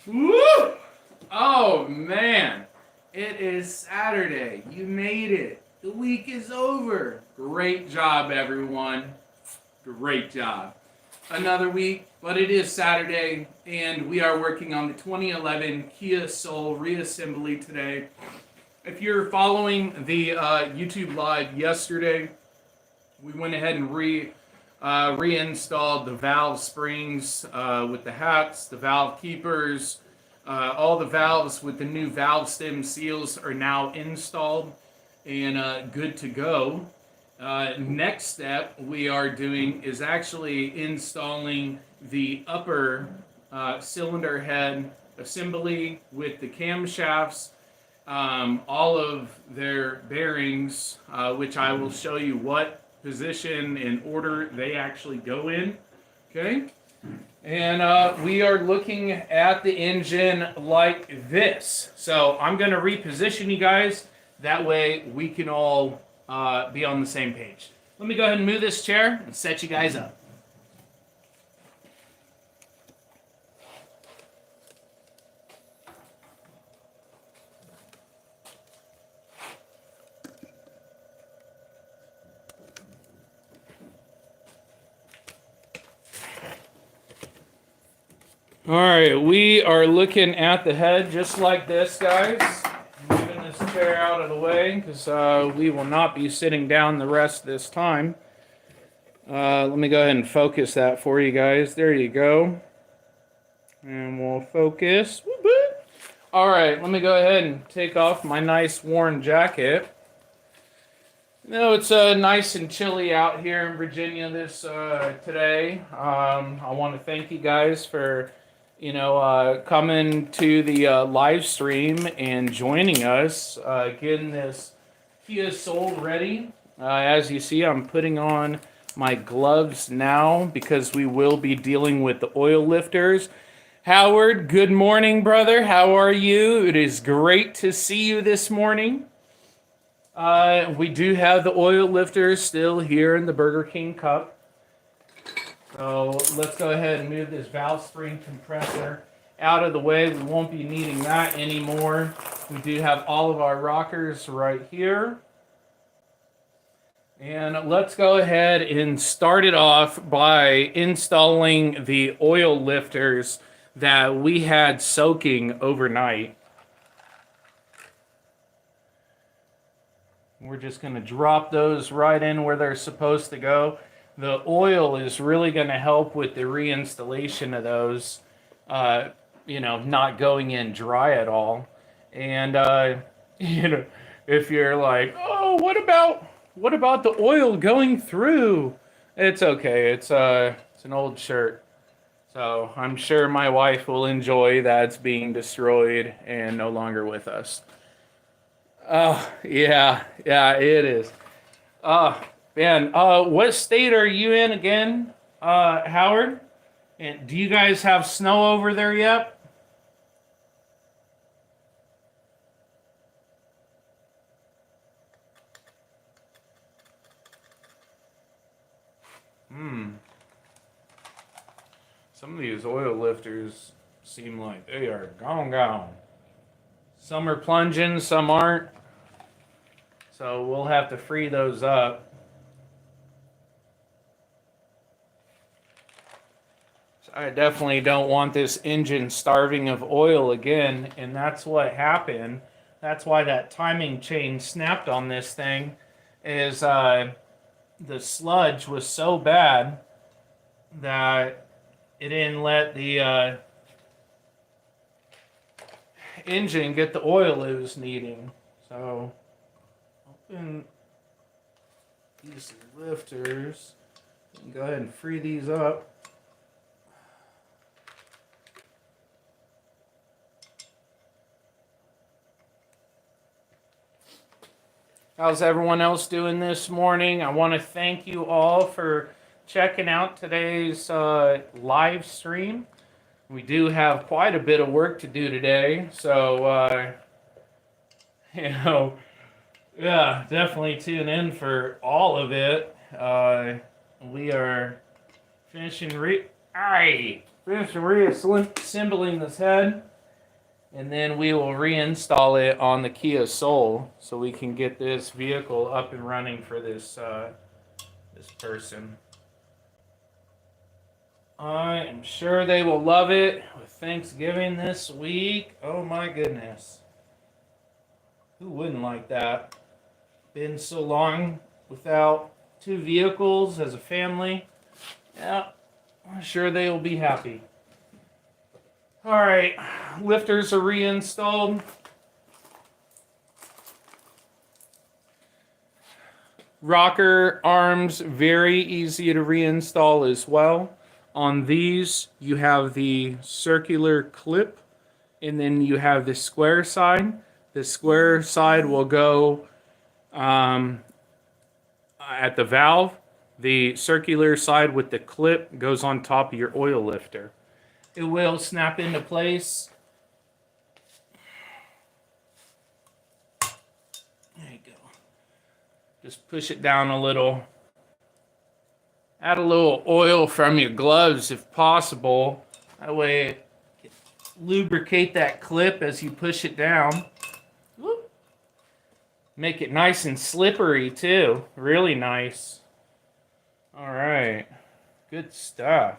Woo! Oh man, it is Saturday. You made it. The week is over. Great job, everyone. Great job. Another week, but it is Saturday, and we are working on the 2011 Kia Soul Reassembly today. If you're following the YouTube live yesterday, we went ahead and reinstalled the valve springs with the hats, the valve keepers, all the valves with the new valve stem seals are now installed and good to go. Next step we are doing is actually installing the upper cylinder head assembly with the camshafts, all of their bearings, which I will show you what position and order they actually go in. Okay, and we are looking at the engine like this. So I'm going to reposition you guys. That way we can all be on the same page. Let me go ahead and move this chair and set you guys up. All right, we are looking at the head just like this, guys. Moving this chair out of the way because we will not be sitting down the rest of this time. Let me go ahead and focus that for you guys. There you go. And we'll focus. All right, let me go ahead and take off my nice worn jacket. You know, it's nice and chilly out here in Virginia today. I want to thank you guys for coming to the live stream and joining us, getting this Kia Soul ready. As you see, I'm putting on my gloves now because we will be dealing with the oil lifters. Howard, good morning, brother. How are you? It is great to see you this morning. We do have the oil lifters still here in the Burger King cup. So let's go ahead and move this valve spring compressor out of the way. We won't be needing that anymore. We do have all of our rockers right here. And let's go ahead and start it off by installing the oil lifters that we had soaking overnight. We're just going to drop those right in where they're supposed to go. The oil is really going to help with the reinstallation of those, not going in dry at all. And, if you're like, oh, what about the oil going through? It's okay. It's an old shirt. So I'm sure my wife will enjoy that it's being destroyed and no longer with us. Oh, yeah, it is. Man, what state are you in again, Howard? And do you guys have snow over there yet? Some of these oil lifters seem like they are gone. Some are plunging, some aren't. So we'll have to free those up. So I definitely don't want this engine starving of oil again, and that's what happened. That's why that timing chain snapped on this thing, is the sludge was so bad that it didn't let the engine get the oil it was needing. So open these lifters and go ahead and free these up. How's everyone else doing this morning? I want to thank you all for checking out today's live stream. We do have quite a bit of work to do today, so yeah, definitely tune in for all of it. We are finishing reassembling this head. and then we will reinstall it on the Kia Soul so we can get this vehicle up and running for this this person. I am sure they will love it with Thanksgiving this week. Oh my goodness. Who wouldn't like that? Been so long without two vehicles as a family. Yeah, I'm sure they will be happy. Alright, lifters are reinstalled. Rocker arms, very easy to reinstall as well. On these, you have the circular clip, and then you have the square side. The square side will go at the valve. The circular side with the clip goes on top of your oil lifter. It will snap into place. There you go. Just push it down a little. Add a little oil from your gloves if possible. That way, lubricate that clip as you push it down. Whoop. Make it nice and slippery too. Really nice. All right. Good stuff.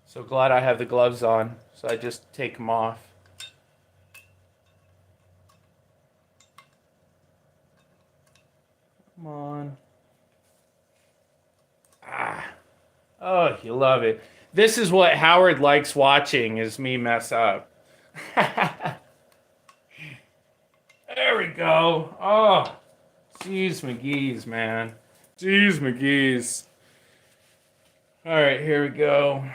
So glad I have the gloves on, so I just take them off. Come on. Oh, you love it. This is what Howard likes watching, is me mess up. There we go. Oh, jeez McGee's, man. Jeez McGee's. All right, here we go.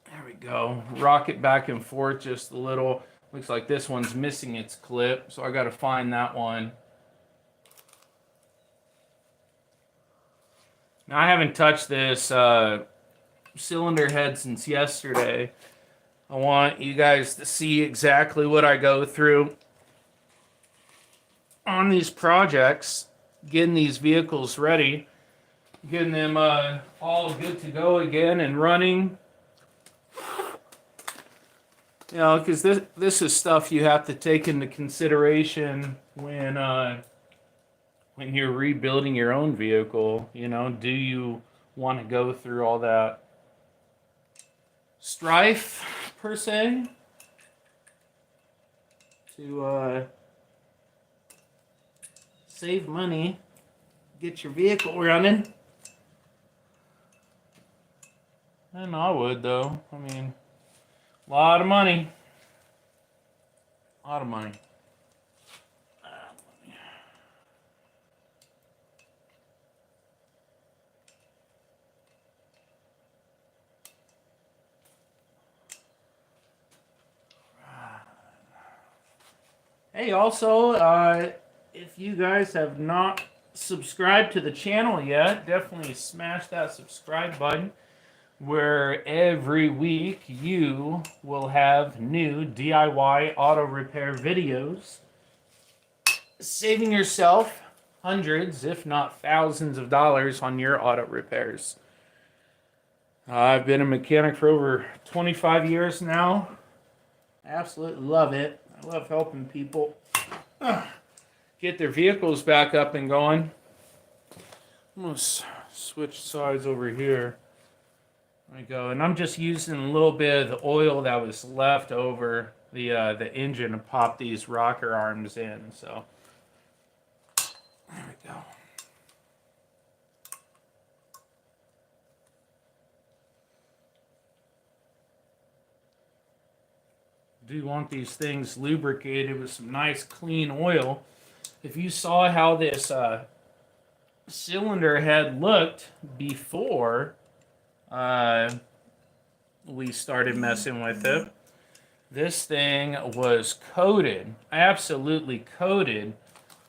There we go. Rock it back and forth just a little. Looks like this one's missing its clip, so I got to find that one. Now, I haven't touched this cylinder head since yesterday. I want you guys to see exactly what I go through on these projects, getting these vehicles ready, getting them all good to go again and running. You know, because this is stuff you have to take into consideration when you're rebuilding your own vehicle. You know, do you want to go through all that strife, per se, to save money, get your vehicle running? And I would, though. I mean, a lot of money. A lot of money. Hey, also, if you guys have not subscribed to the channel yet, definitely smash that subscribe button, where every week you will have new DIY auto repair videos, saving yourself hundreds, if not thousands of dollars on your auto repairs. I've been a mechanic for over 25 years now. Absolutely love it. I love helping people get their vehicles back up and going. I'm going to switch sides over here. There we go. And I'm just using a little bit of the oil that was left over the engine to pop these rocker arms in. So there we go. Do want these things lubricated with some nice clean oil. If you saw how this cylinder head looked before we started messing with it, this thing was coated, absolutely coated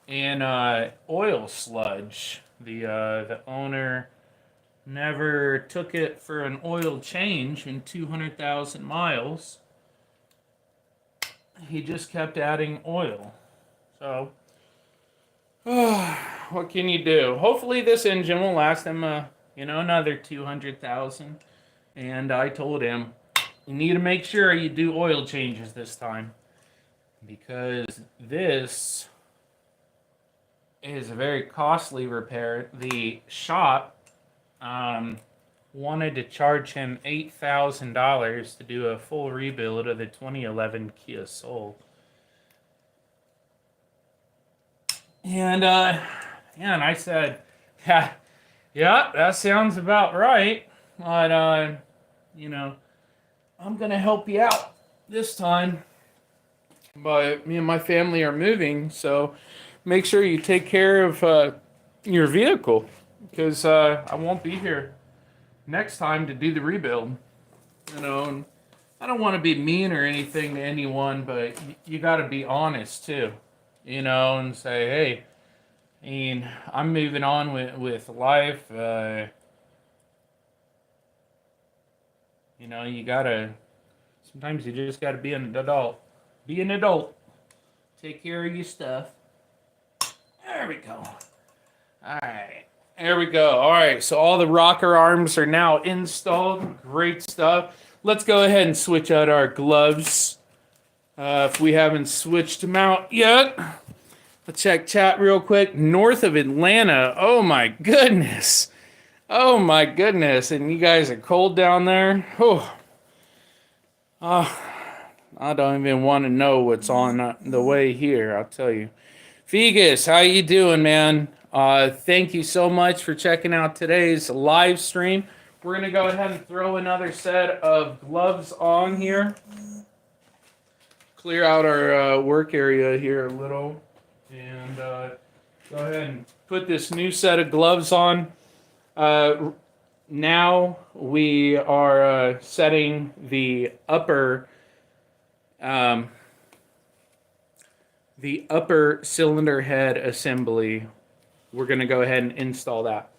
in oil sludge. The owner never took it for an oil change in 200,000 miles. He just kept adding oil. So What can you do? Hopefully this engine will last him, another 200,000. And I told him, you need to make sure you do oil changes this time, because this is a very costly repair. The shop wanted to charge him $8,000 to do a full rebuild of the 2011 Kia Soul. And and I said, yeah, that sounds about right. But I'm gonna help you out this time. But me and my family are moving, so make sure you take care of your vehicle, because I won't be here next time to do the rebuild. And I don't want to be mean or anything to anyone, but you got to be honest too, and say, hey, I mean, I'm moving on with life. You gotta. Sometimes you just gotta be an adult. Be an adult. Take care of your stuff. There we go. All right. There we go. All right. So all the rocker arms are now installed. Great stuff. Let's go ahead and switch out our gloves. If we haven't switched them out yet. Let's check chat real quick. North of Atlanta. Oh my goodness. Oh my goodness. And you guys are cold down there? Oh. I don't even want to know what's on the way here, I'll tell you. Fegus, how you doing, man? Thank you so much for checking out today's live stream. We're going to go ahead and throw another set of gloves on here. Clear out our work area here a little. And go ahead and put this new set of gloves on. Now we are setting the upper cylinder head assembly. We're going to go ahead and install that.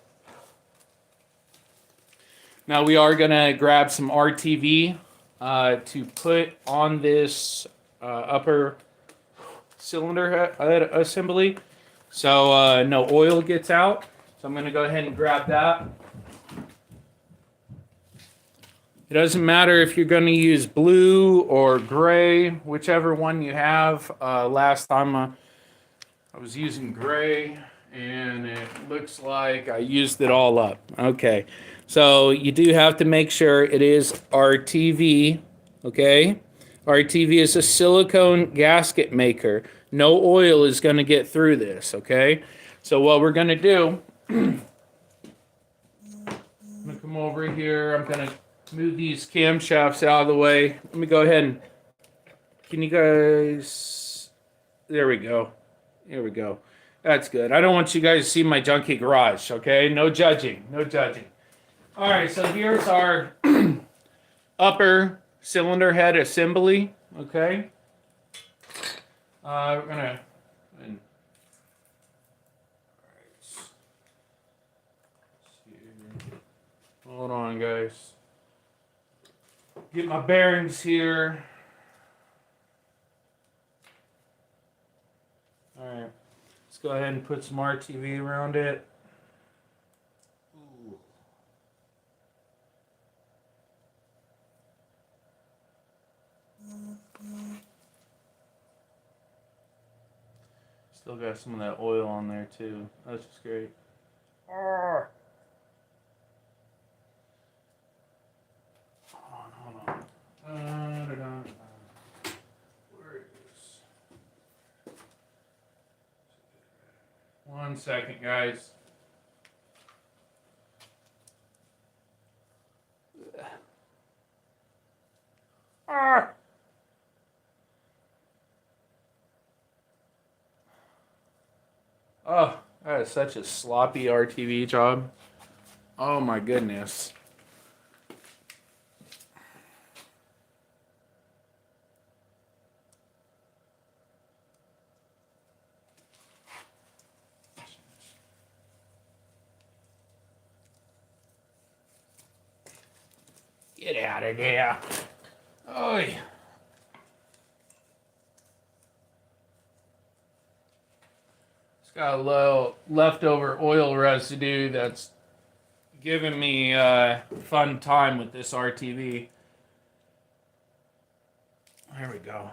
Now we are going to grab some RTV to put on this upper cylinder head assembly, so no oil gets out. So I'm going to go ahead and grab that. It doesn't matter if you're going to use blue or gray, whichever one you have. Last time I was using gray, and it looks like I used it all up. Okay, so you do have to make sure it is RTV, okay? RTV is a silicone gasket maker. No oil is going to get through this, okay? So what we're going to do, I'm going to come over here. I'm going to move these camshafts out of the way. Let me go ahead and, can you guys, there we go. There we go. That's good. I don't want you guys to see my junky garage, okay? No judging. No judging. All right, so here's our upper cylinder head assembly, okay? We're going to, hold on, guys. Get my bearings here. All right, let's go ahead and put some RTV around it. Ooh. Still got some of that oil on there too. That's just great. Hold on. Where is? 1 second, guys. Oh, that is such a sloppy RTV job. Oh my goodness. Get out of there. Oh, yeah. got a little leftover oil residue that's giving me fun time with this RTV. There we go.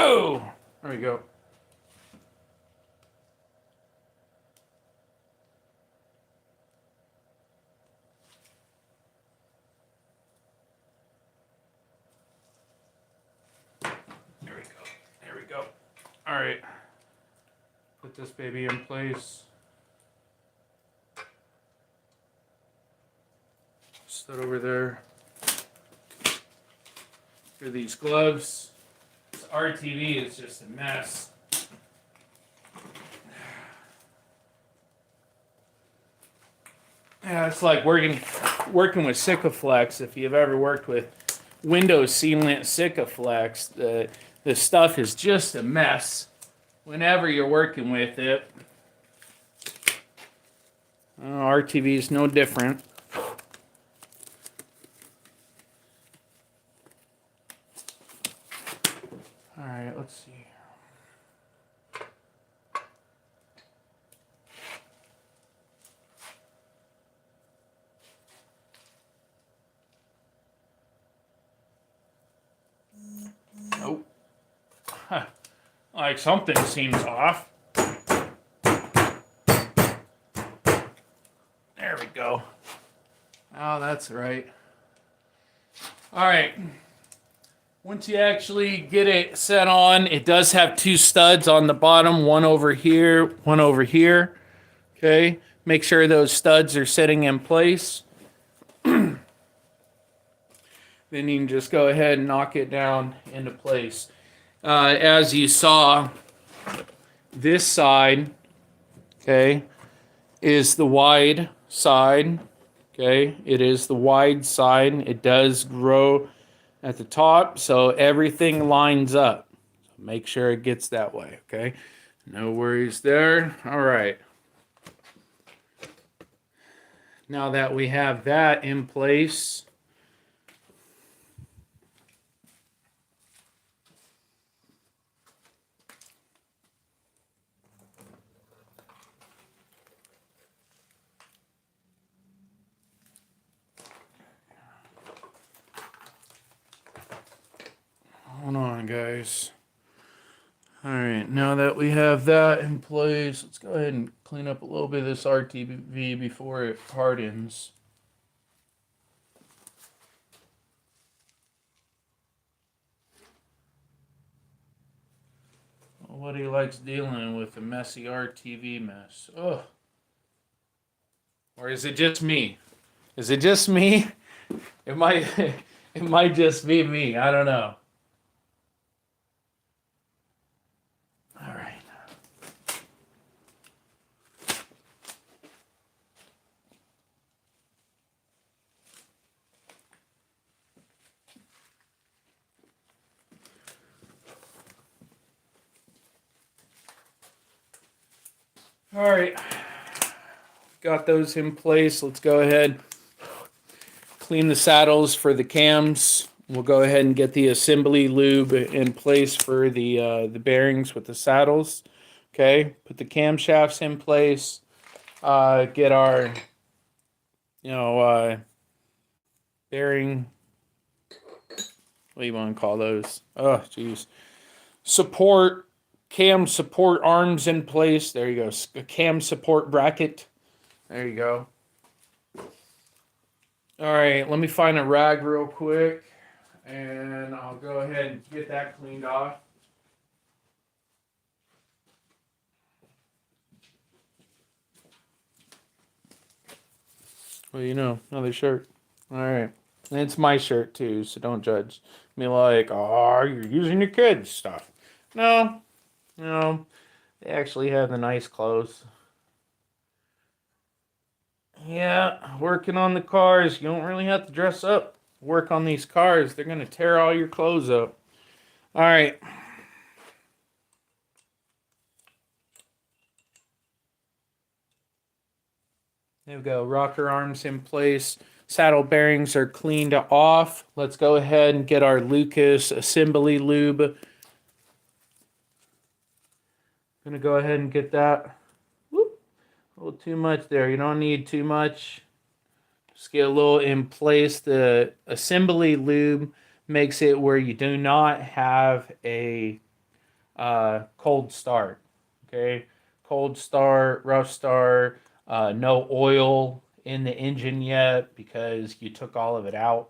Oh, there we go. There we go. There we go. All right. Put this baby in place. Set over there. For these gloves. This RTV is just a mess. Yeah, it's like working with Sikaflex. If you've ever worked with Windows sealant Sikaflex, the stuff is just a mess whenever you're working with it. RTV is no different. All right, let's see. Nope. Huh. Like something seems off. There we go. Oh, that's right. All right. Once you actually get it set on, it does have two studs on the bottom, one over here, one over here. Okay. Make sure those studs are sitting in place. Then you can just go ahead and knock it down into place. As you saw, this side, okay, is the wide side. Okay, it is the wide side. It does grow at the top, so everything lines up. So make sure it gets that way, okay? No worries there. All right. Now that we have that in place, hold on, guys. All right, now that we have that in place, let's go ahead and clean up a little bit of this RTV before it hardens. Nobody likes dealing with a messy RTV mess. Oh. Or is it just me? Is it just me? It might it might just be me. I don't know. All right. All right. Got those in place. Let's go ahead. Clean the saddles for the cams. We'll go ahead and get the assembly lube in place for the bearings with the saddles. Okay, put the camshafts in place. Get our, bearing. What do you want to call those? Oh, geez. Cam support arms in place. There you go. A cam support bracket. There you go. All right, let me find a rag real quick, and I'll go ahead and get that cleaned off. Well, another shirt. All right. And it's my shirt too, so don't judge me like, oh, you're using your kids' stuff. No, no, they actually have the nice clothes. Yeah, working on the cars, you don't really have to dress up. Work on these cars, they're gonna tear all your clothes up. All right. There we go. Rocker arms in place. Saddle bearings are cleaned off. Let's go ahead and get our Lucas assembly lube. Gonna go ahead and get that. Whoop. A little too much there. You don't need too much. Just get a little in place. The assembly lube makes it where you do not have a cold start. Okay, cold start, rough start, no oil in the engine yet because you took all of it out.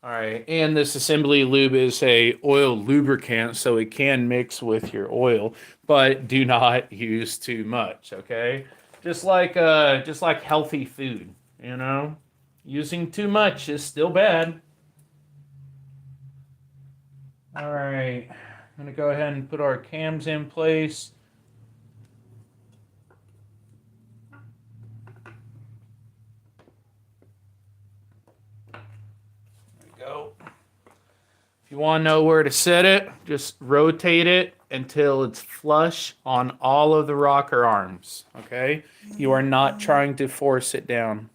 All right, and this assembly lube is a oil lubricant, so it can mix with your oil, but do not use too much. Okay, just like healthy food, you know, using too much is still bad. All right, I'm gonna go ahead and put our cams in place. There we go. If you want to know where to set it, just rotate it until it's flush on all of the rocker arms. Okay? You are not trying to force it down.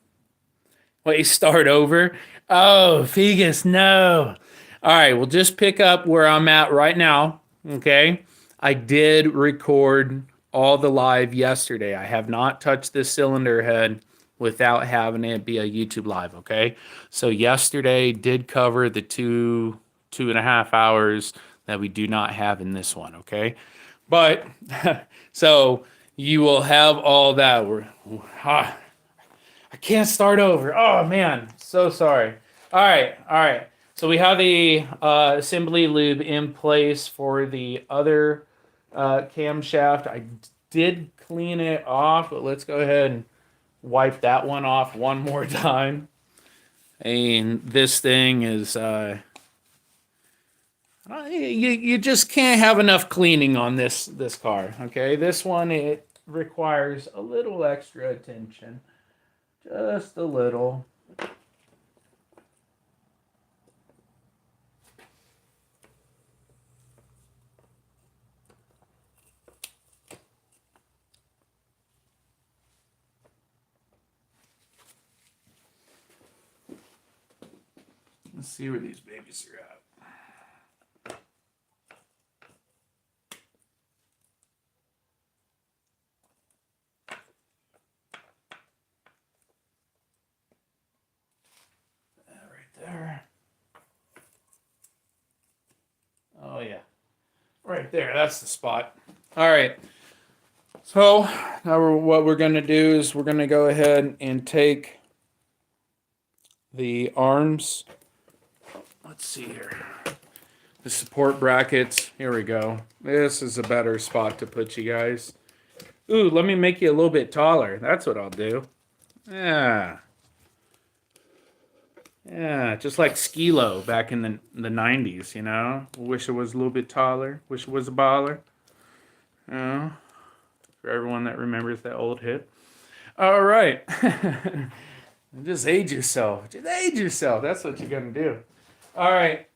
Wait, start over? Oh, Fegus, no. All right, we'll just pick up where I'm at right now. Okay? I did record all the live yesterday. I have not touched this cylinder head without having it be a YouTube live. Okay? So yesterday did cover the 2.5 hours that we do not have in this one. Okay? But, so you will have all that. I can't start over. Oh man, so sorry. All right, all right. So we have the assembly lube in place for the other camshaft. I did clean it off, but let's go ahead and wipe that one off one more time. And this thing is, you just can't have enough cleaning on this car. Okay, this one it requires a little extra attention. Just a little. Let's see where these babies are at. Right there. Oh yeah. Right there. That's the spot. All right. So now what we're going to do is we're going to go ahead and take the arms. Let's see here. The support brackets. Here we go. This is a better spot to put you guys. Ooh, let me make you a little bit taller. That's what I'll do. Yeah. Yeah, just like Skilo back in the 90s, you know? Wish it was a little bit taller. Wish it was a baller. You know? For everyone that remembers that old hit. All right. Just age yourself. Just age yourself. That's what you're going to do. All right.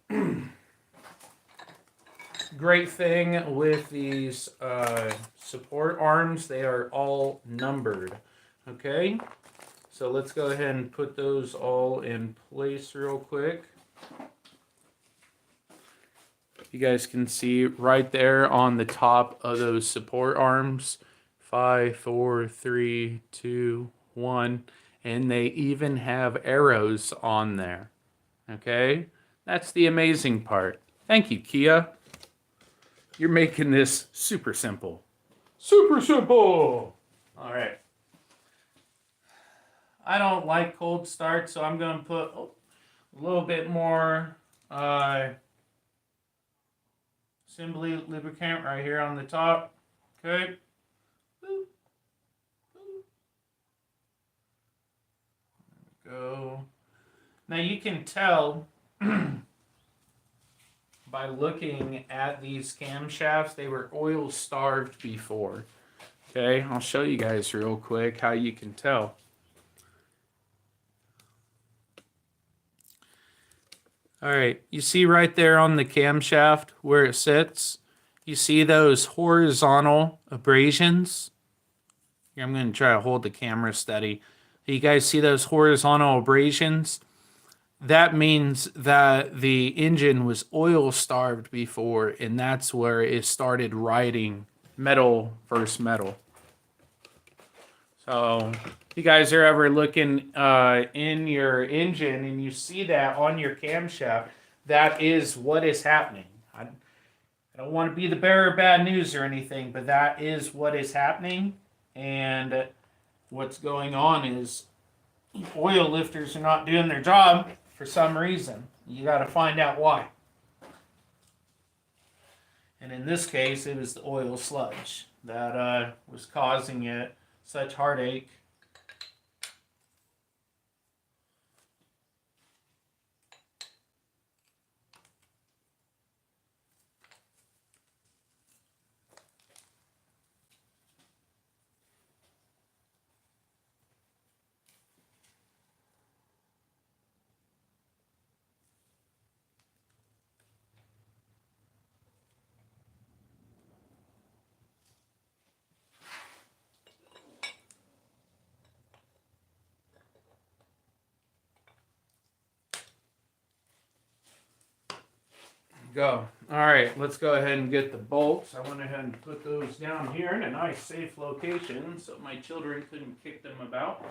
Great thing with these support arms, they are all numbered. Okay? So let's go ahead and put those all in place real quick. You guys can see right there on the top of those support arms, 5, 4, 3, 2, 1, and they even have arrows on there. Okay? That's the amazing part. Thank you, Kia. You're making this super simple. Super simple! All right. I don't like cold start, so I'm going to put a little bit more assembly lubricant right here on the top. Okay. Go. Now you can tell by looking at these camshafts, they were oil starved before. Okay, I'll show you guys real quick how you can tell. All right, you see right there on the camshaft where it sits, you see those horizontal abrasions? Here, I'm going to try to hold the camera steady. You guys see those horizontal abrasions? That means that the engine was oil starved before, and that's where it started riding metal versus metal. So if you guys are ever looking in your engine and you see that on your camshaft, that is what is happening. I don't want to be the bearer of bad news or anything, but that is what is happening. And what's going on is oil lifters are not doing their job for some reason. You got to find out why. And in this case, it was the oil sludge that was causing it such heartache. Go. All right, let's go ahead and get the bolts. I went ahead and put those down here in a nice safe location so my children couldn't kick them about.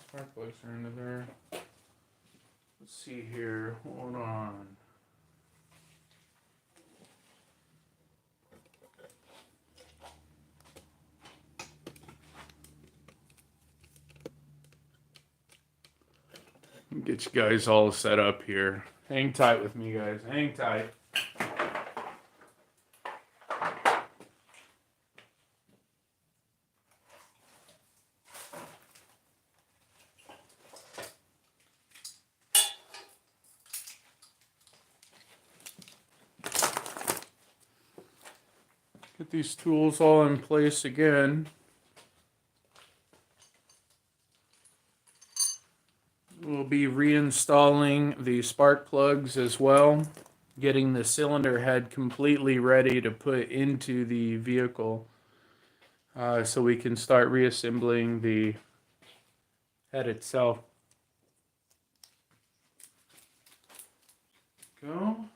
Spark plugs are into there. Let's see here. Hold on. Get you guys all set up here. Hang tight with me, guys. Hang tight. Get these tools all in place again. We'll be reinstalling the spark plugs as well, getting the cylinder head completely ready to put into the vehicle so we can start reassembling the head itself. Go.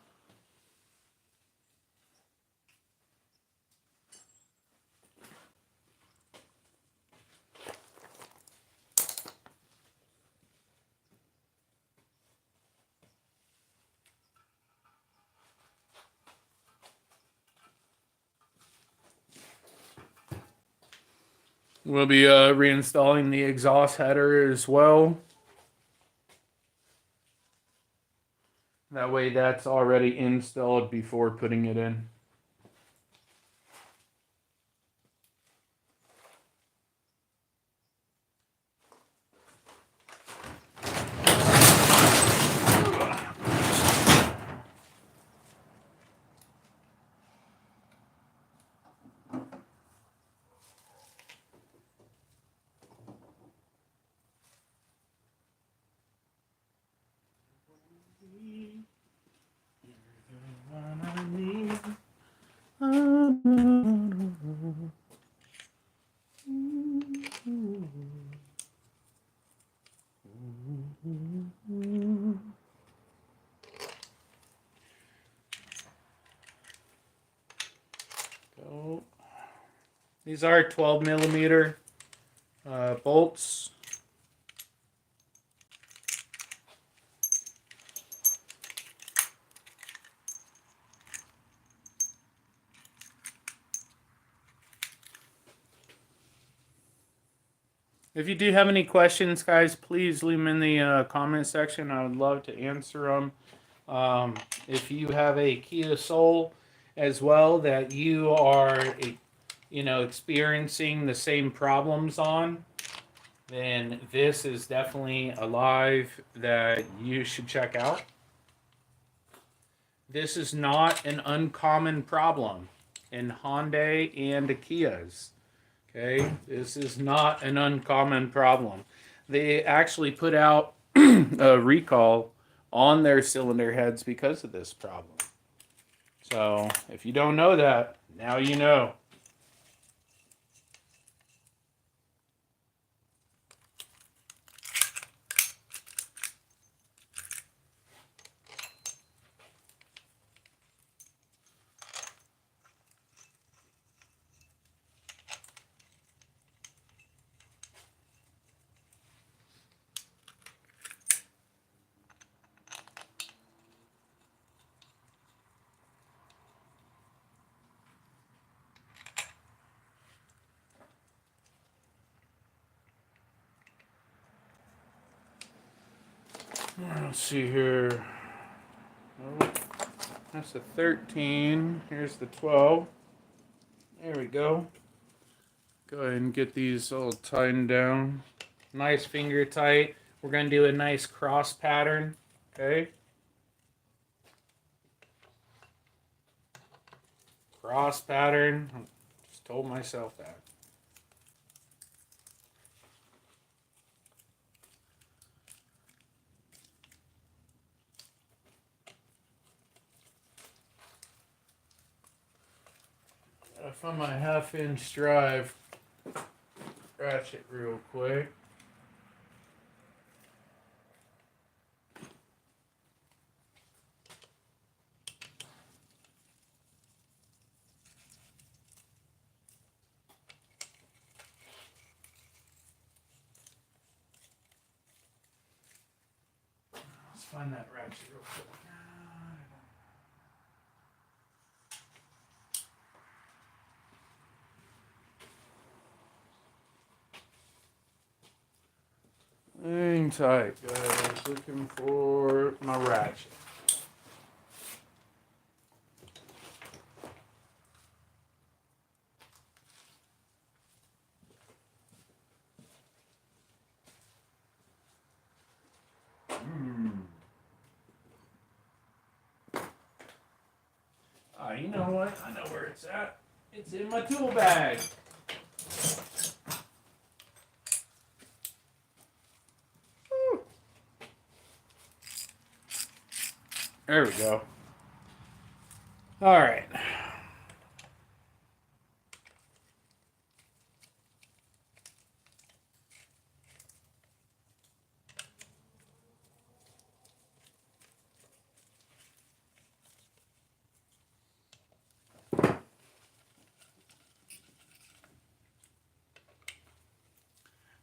We'll be reinstalling the exhaust header as well. That way that's already installed before putting it in. These are 12 millimeter bolts. If you do have any questions, guys, please leave them in the comment section. I would love to answer them. If you have a Kia Soul as well that you are, experiencing the same problems on, then this is definitely a live that you should check out. This is not an uncommon problem in Hyundai and Kias. Okay, this is not an uncommon problem. They actually put out a recall on their cylinder heads because of this problem. So if you don't know that, now you know. Let's see here. Oh, that's the 13. Here's the 12. There we go. Go ahead and get these all tightened down. Nice finger tight. We're going to do a nice cross pattern. Okay. Cross pattern. Just told myself that. Gotta find my 1/2-inch drive ratchet real quick. Let's find that ratchet real quick. Hang tight, guys. Looking for my ratchet. You know what? I know where it's at. It's in my tool bag. Woo. There we go. All right.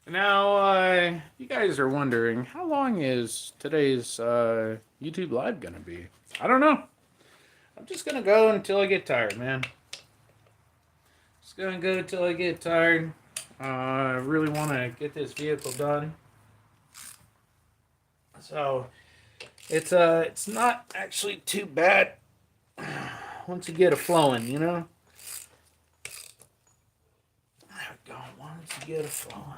Now, you guys are wondering, how long is today's YouTube Live going to be? I don't know. I'm just going to go until I get tired, man. Just going to go until I get tired. I really want to get this vehicle done. So, it's not actually too bad once you get it flowing, you know? There we go. Once you get it flowing.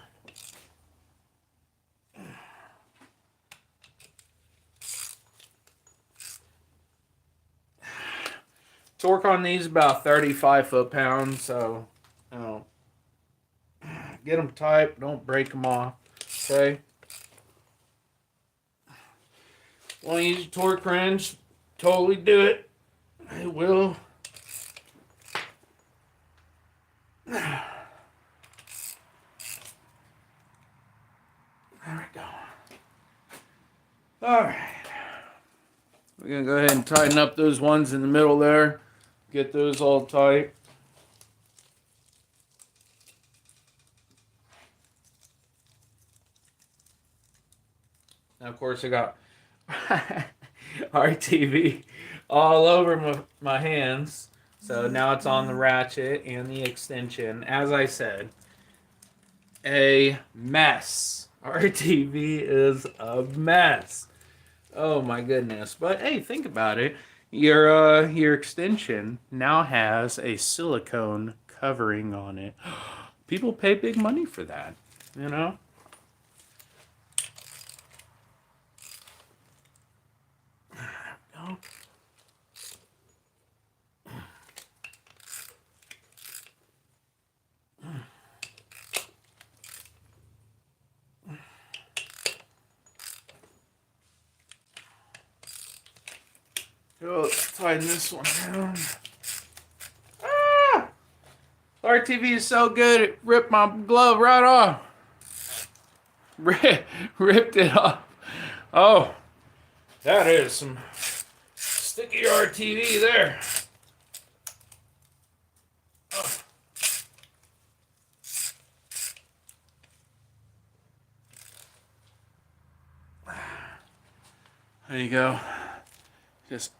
Torque on these about 35 foot-pounds, so get them tight, don't break them off. Okay. Want to use a torque wrench? Totally do it. It will. There we go. All right. We're gonna go ahead and tighten up those ones in the middle there. Get those all tight. Now, of course, I got RTV all over my hands. So now it's on the ratchet and the extension. As I said, a mess. Our TV is a mess. Oh my goodness. But hey, think about it. Your extension now has a silicone covering on it. People pay big money for that, you know? Oh. Oh, let's tighten this one down. Ah! RTV is so good, it ripped my glove right off. Ripped it off. Oh, that is some sticky RTV there. Oh. There you go. Just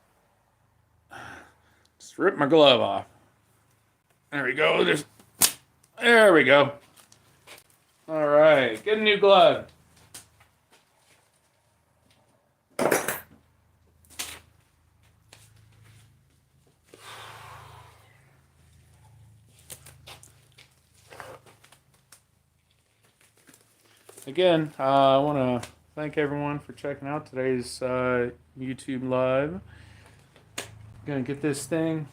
rip my glove off. There we go. There we go. All right, get a new glove. Again, I want to thank everyone for checking out today's YouTube live. Gonna get this thing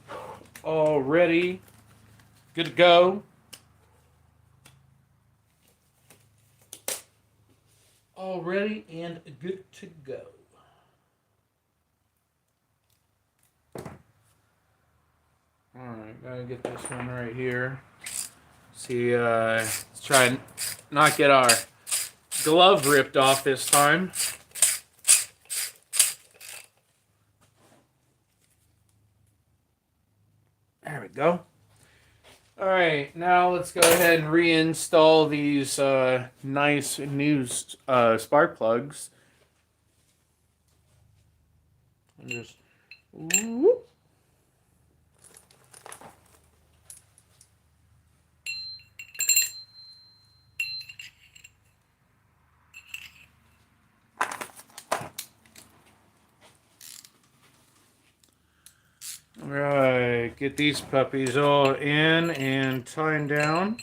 all ready, good to go. All ready and good to go. All right, gotta get this one right here. See, let's try and not get our glove ripped off this time. There we go. All right, now let's go ahead and reinstall these nice new spark plugs. And just whoop. All right, get these puppies all in and tightened down.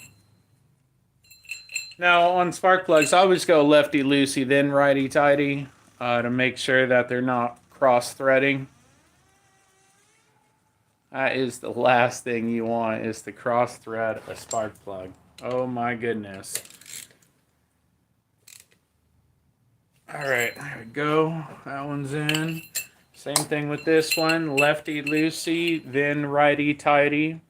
Now on spark plugs, I always go lefty loosey, then righty tighty to make sure that they're not cross threading. That is the last thing you want, is to cross thread a spark plug. Oh my goodness. All right, there we go. That one's in. Same thing with this one, lefty loosey, then righty tighty.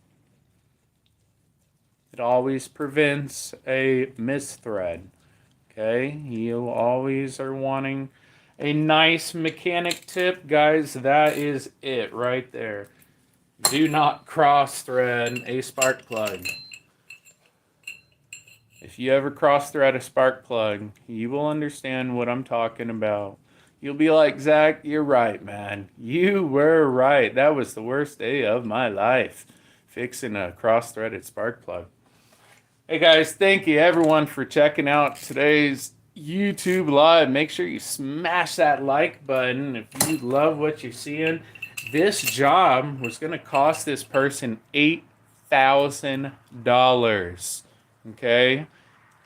It always prevents a misthread. Okay, you always are wanting a nice mechanic tip, guys. That is it right there. Do not cross thread a spark plug. If you ever cross thread a spark plug, you will understand what I'm talking about. You'll be like, Zach, you're right, man. You were right. That was the worst day of my life, fixing a cross-threaded spark plug. Hey, guys, thank you, everyone, for checking out today's YouTube Live. Make sure you smash that like button if you love what you're seeing. This job was going to cost this person $8,000. Okay?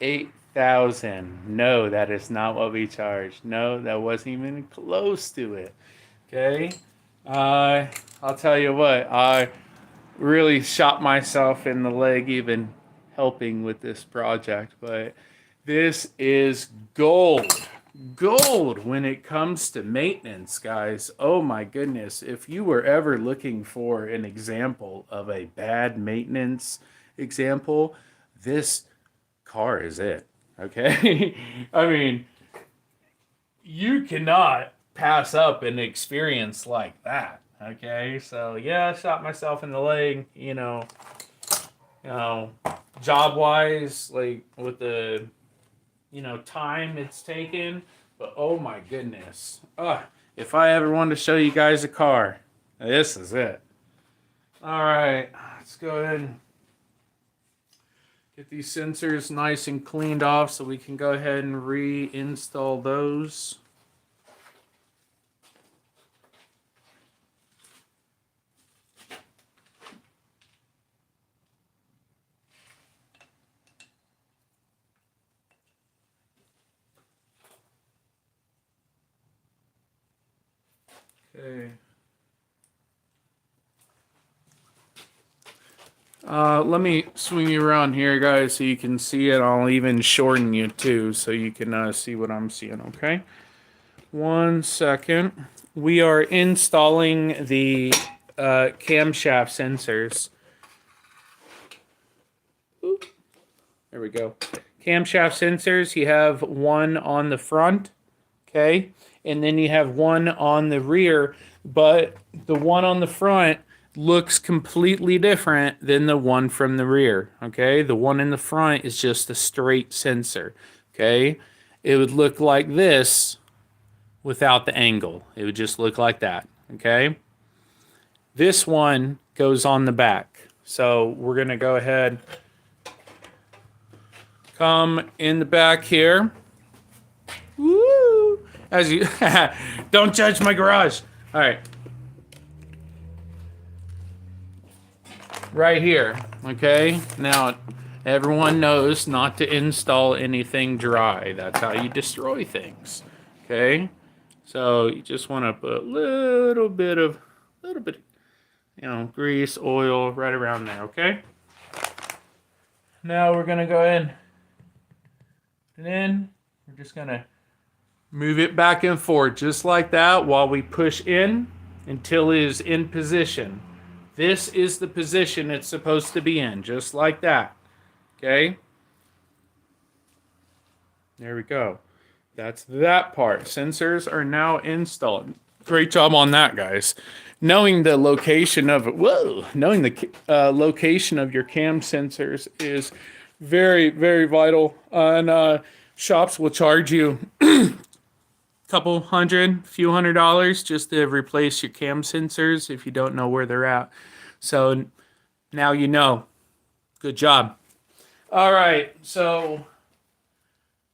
$8,000. No, that is not what we charged. No, that wasn't even close to it. Okay? I'll tell you what, I really shot myself in the leg even helping with this project, but this is gold. Gold when it comes to maintenance, guys. Oh my goodness. If you were ever looking for an example of a bad maintenance example, this car is it. Okay? I mean, you cannot pass up an experience like that. Okay? So, yeah, I shot myself in the leg, job-wise, like with the, time it's taken. But, oh my goodness. If I ever wanted to show you guys a car, this is it. All right. Let's go ahead and Get these sensors nice and cleaned off so we can go ahead and reinstall those. Okay. Let me swing you around here, guys, so you can see it. I'll even shorten you too, so you can see what I'm seeing, okay? 1 second. We are installing the camshaft sensors. Oop. There we go. Camshaft sensors, you have one on the front, okay? And then you have one on the rear, but the one on the front looks completely different than the one from the rear, okay? The one in the front is just a straight sensor, okay? It would look like this without the angle. It would just look like that, okay? This one goes on the back. So we're going to go ahead, come in the back here. Woo! As you don't judge my garage. All right. Right here, okay? Now, everyone knows not to install anything dry. That's how you destroy things, okay? So you just want to put a little bit, grease, oil right around there, okay? Now we're gonna go ahead and then we're just gonna move it back and forth just like that while we push in until it is in position. This is the position it's supposed to be in, just like that. Okay? There we go. That's that part. Sensors are now installed. Great job on that, guys. Knowing the location of knowing the location of your cam sensors is very, very vital. And shops will charge you couple hundred, few $100 just to replace your cam sensors if you don't know where they're at. So now you know. Good job. All right, so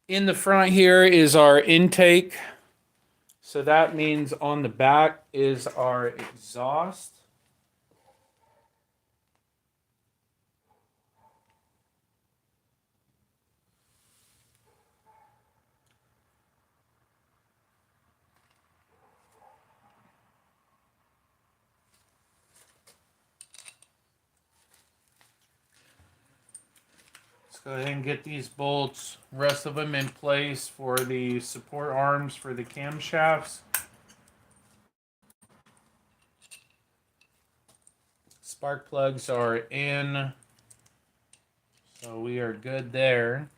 in the front here is our intake. So that means on the back is our exhaust. Go ahead and get these bolts, rest of them in place for the support arms for the camshafts. Spark plugs are in, so we are good there.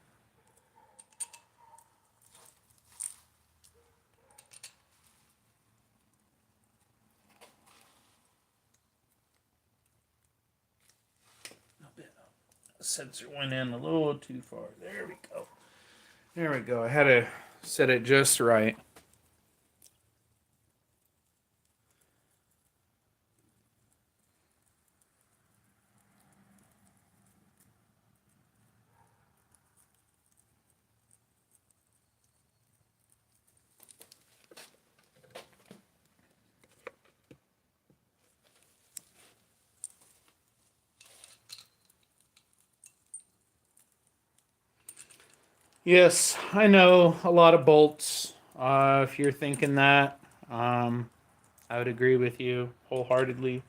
Sensor went in a little too far. There we go. There we go. I had to set it just right. Yes, I know a lot of bolts. If you're thinking that, I would agree with you wholeheartedly.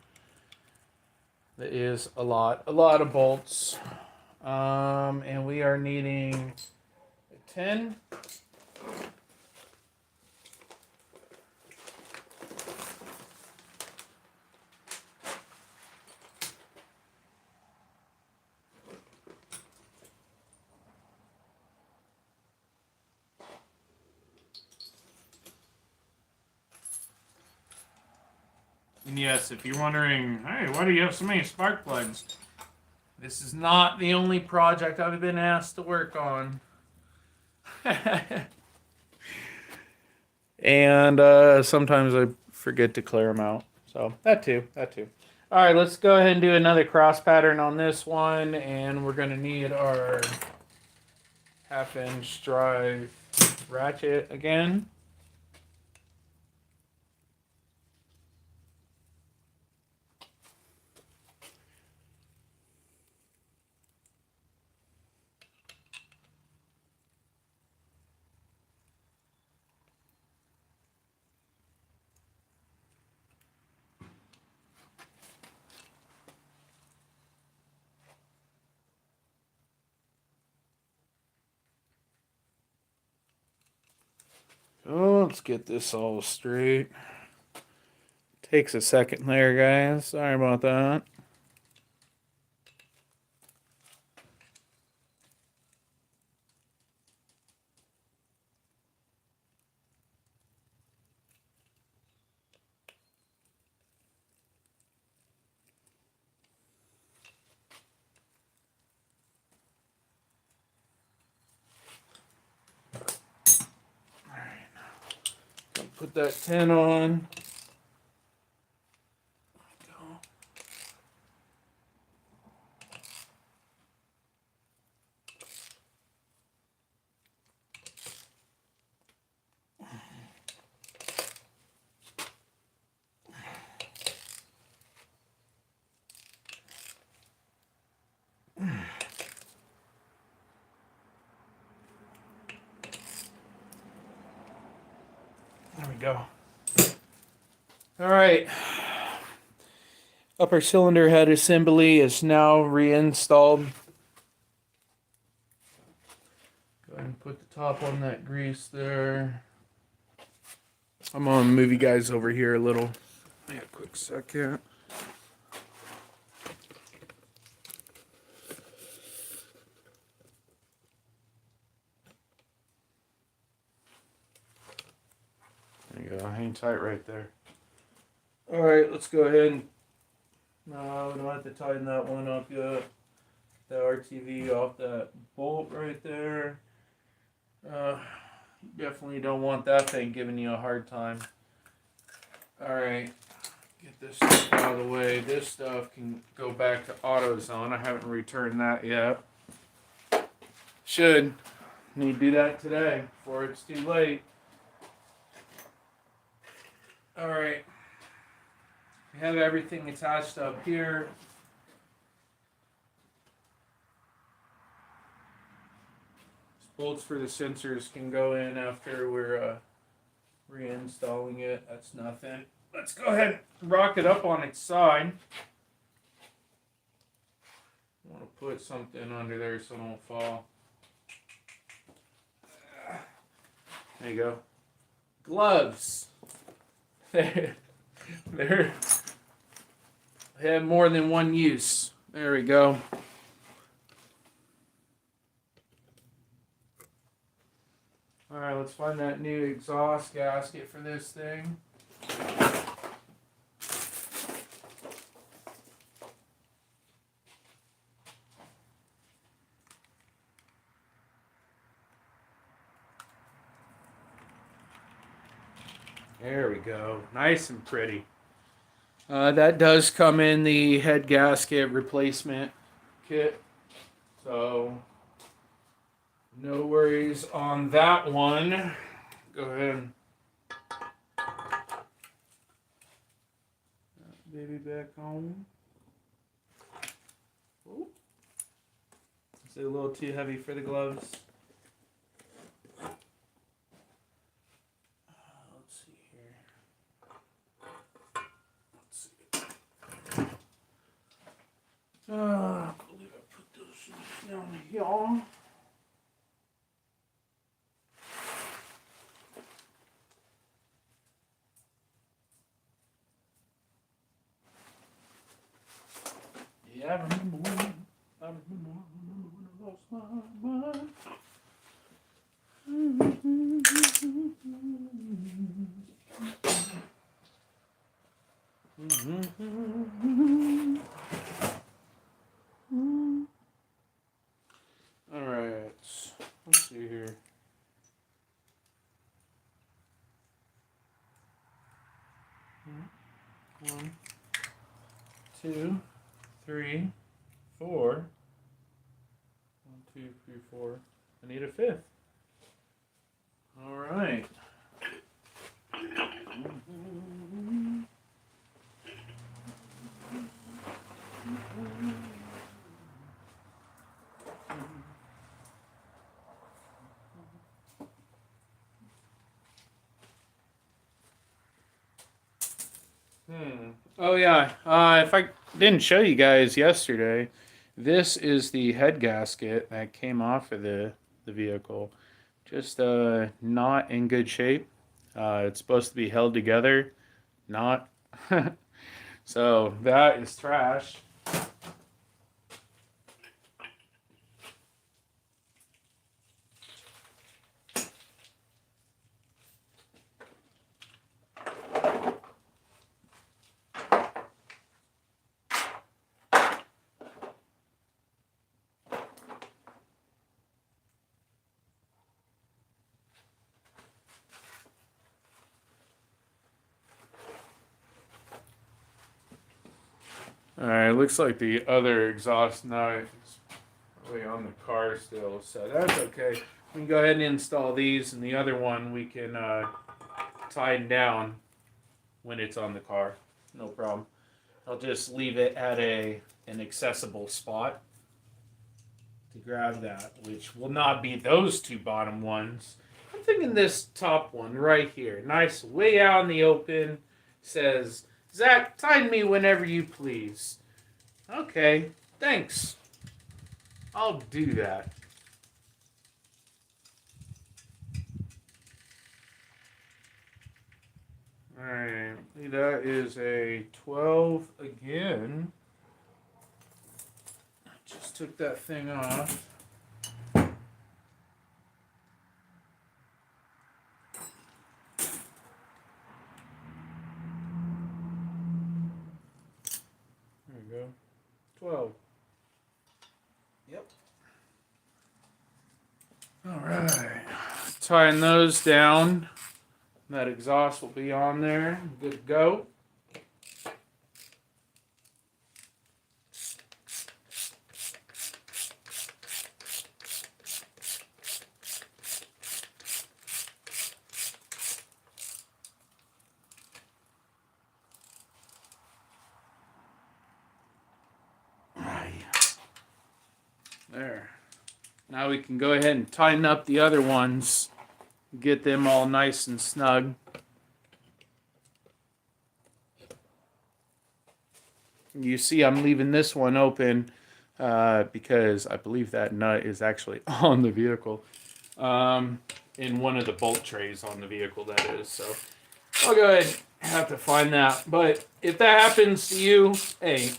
There is a lot of bolts. And we are needing 10. And yes, if you're wondering, hey, why do you have so many spark plugs? This is not the only project I've been asked to work on. And sometimes I forget to clear them out. So that too. All right, let's go ahead and do another cross pattern on this one, and we're going to need our 1/2" drive ratchet again. Oh, let's get this all straight. Takes a second there, guys. Sorry about that. All right. Put that 10 on. There we go. All right. Upper cylinder head assembly is now reinstalled. Go ahead and put the top on that grease there. I'm gonna move you guys over here a little. Wait a quick second. There you go. Hang tight right there. All right, let's go ahead and. No, we don't have to tighten that one up yet. The RTV off that bolt right there. Definitely don't want that thing giving you a hard time. All right, get this stuff out of the way. This stuff can go back to AutoZone. I haven't returned that yet. Should need to do that today before it's too late. All right, we have everything attached up here. Bolts for the sensors can go in after we're reinstalling it. That's nothing. Let's go ahead and rock it up on its side. I want to put something under there so it don't fall. There you go. Gloves. They have more than one use. There we go. All right, let's find that new exhaust gasket for this thing. There we go. Nice and pretty. That does come in the head gasket replacement kit. So no worries on that one. Go ahead. Baby back home. Ooh. Is it a little too heavy for the gloves? Let's see here. I believe I put those down here. Yeah, I remember when I lost my mind. All right, let's see here. One, 2, 3, 4. 1, 2, 3, 4. I need a fifth. All right. Oh yeah. If I didn't show you guys yesterday, this is the head gasket that came off of the vehicle. Just not in good shape. It's supposed to be held together, not. So that is trash. Alright, looks like the other exhaust nut is probably on the car still, so that's okay. We can go ahead and install these, and the other one we can tighten down when it's on the car. No problem. I'll just leave it at an accessible spot to grab that, which will not be those two bottom ones. I'm thinking this top one right here. Nice, way out in the open. Says, Zach, tighten me whenever you please. Okay, thanks. I'll do that. Alright, that is a 12 again. Just took that thing off. There we go. 12. Yep. Alright. Tying those down. That exhaust will be on there. Good to go. There. Now we can go ahead and tighten up the other ones. Get them all nice and snug. You see I'm leaving this one open because I believe that nut is actually on the vehicle. In one of the bolt trays on the vehicle, that is. So I'll go ahead and have to find that. But if that happens to you, hey,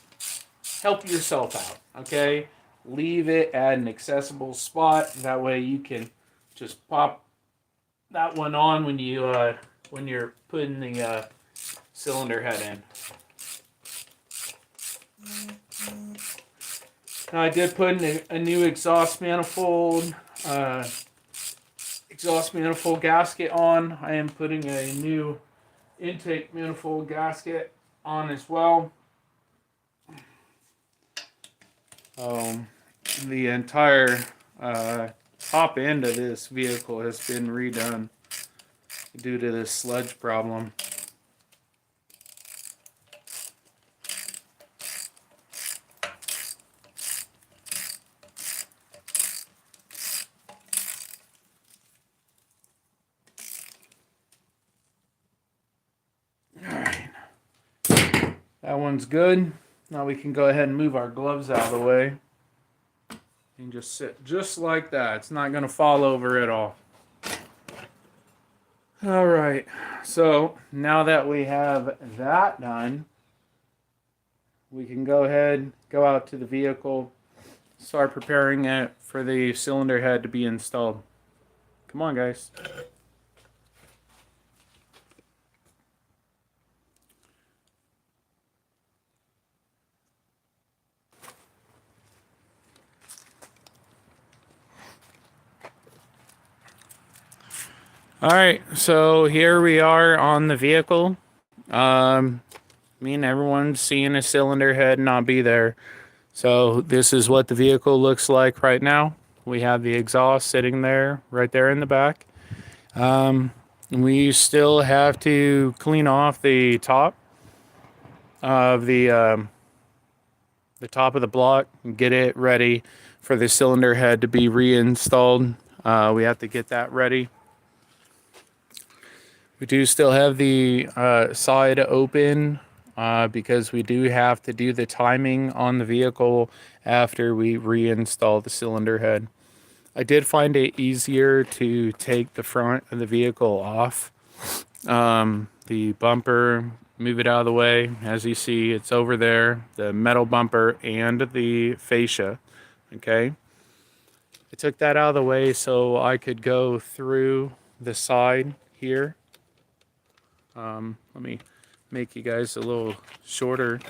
help yourself out, okay? Leave it at an accessible spot. That way you can just pop that one on when you're putting the cylinder head in. Now I did put in a new exhaust manifold gasket on. I am putting a new intake manifold gasket on as well. The entire top end of this vehicle has been redone due to this sludge problem. Alright. That one's good. Now we can go ahead and move our gloves out of the way. And just sit just like that. It's not going to fall over at all. Alright, so now that we have that done, we can go ahead, go out to the vehicle, start preparing it for the cylinder head to be installed. Come on, guys. All right, so here we are on the vehicle. me and everyone's seeing a cylinder head not be there. So this is what the vehicle looks like right now. We have the exhaust sitting there, right there in the back. We still have to clean off the top of the top of the block and get it ready for the cylinder head to be reinstalled. We have to get that ready. We do still have the side open because we do have to do the timing on the vehicle after we reinstall the cylinder head. I did find it easier to take the front of the vehicle off. The bumper, move it out of the way. As you see, it's over there, the metal bumper and the fascia. Okay. I took that out of the way so I could go through the side here. Let me make you guys a little shorter.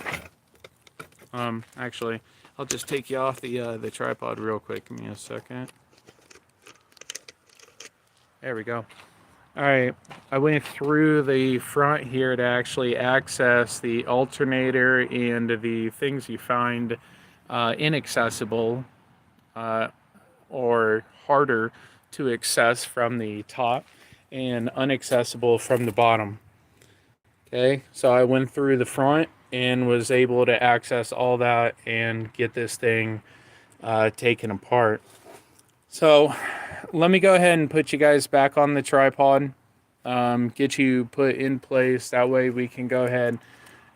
Actually, I'll just take you off the tripod real quick. Give me a second. There we go. All right, I went through the front here to actually access the alternator and the things you find inaccessible or harder to access from the top and unaccessible from the bottom. Okay, so I went through the front and was able to access all that and get this thing taken apart. So let me go ahead and put you guys back on the tripod, get you put in place. That way we can go ahead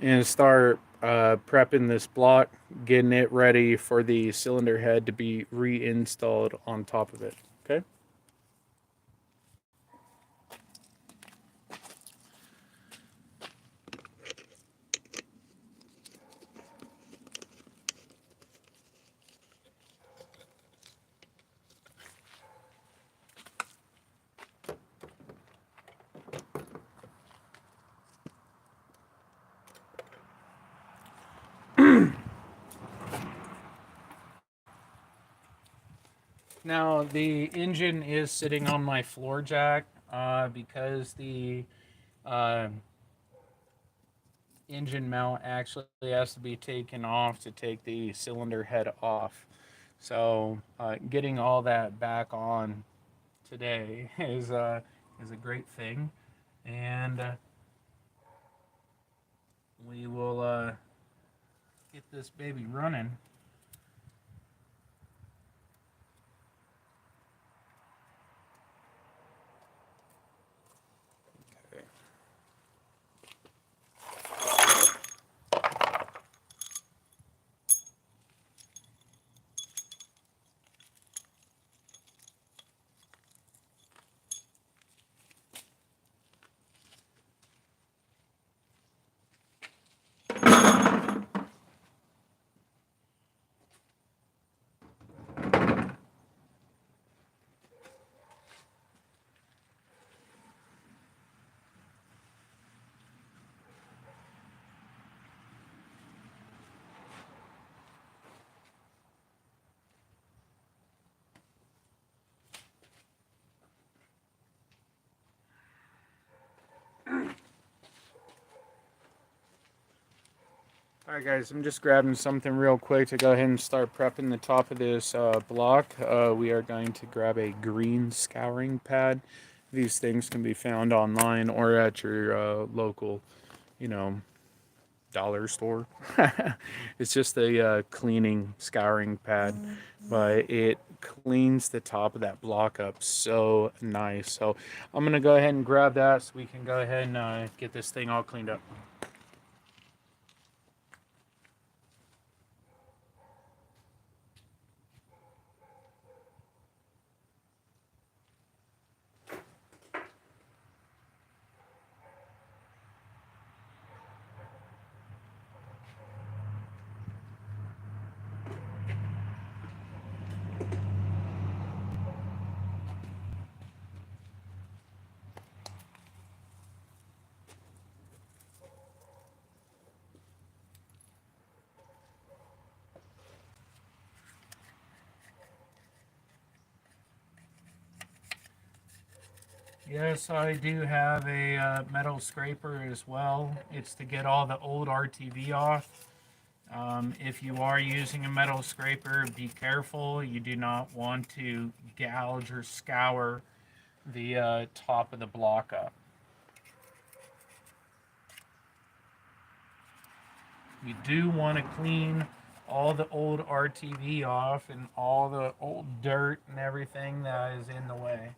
and start prepping this block, getting it ready for the cylinder head to be reinstalled on top of it. Okay. Now the engine is sitting on my floor jack because the uh, engine mount actually has to be taken off to take the cylinder head off. So getting all that back on today is a great thing, and we will get this baby running. Alright guys, I'm just grabbing something real quick to go ahead and start prepping the top of this block. We are going to grab a green scouring pad. These things can be found online or at your local, you know, dollar store. It's just a cleaning scouring pad, but it cleans the top of that block up so nice. So I'm going to go ahead and grab that so we can go ahead and get this thing all cleaned up. Yes, I do have a metal scraper as well. It's to get all the old RTV off. If you are using a metal scraper, be careful. You do not want to gouge or scour the top of the block up. You do want to clean all the old RTV off and all the old dirt and everything that is in the way.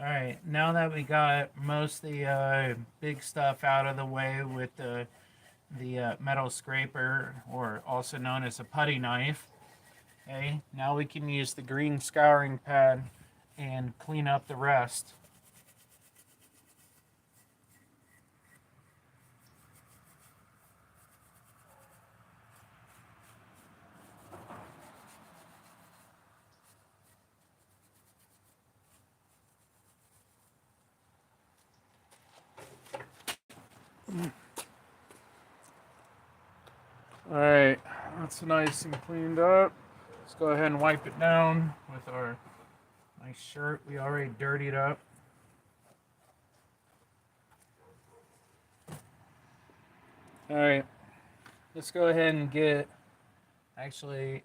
All right, now that we got most of the big stuff out of the way with the metal scraper, or also known as a putty knife, okay, now we can use the green scouring pad and clean up the rest. All right, that's nice and cleaned up. Let's go ahead and wipe it down with our nice shirt we already dirtied up. All right, let's go ahead and get, actually,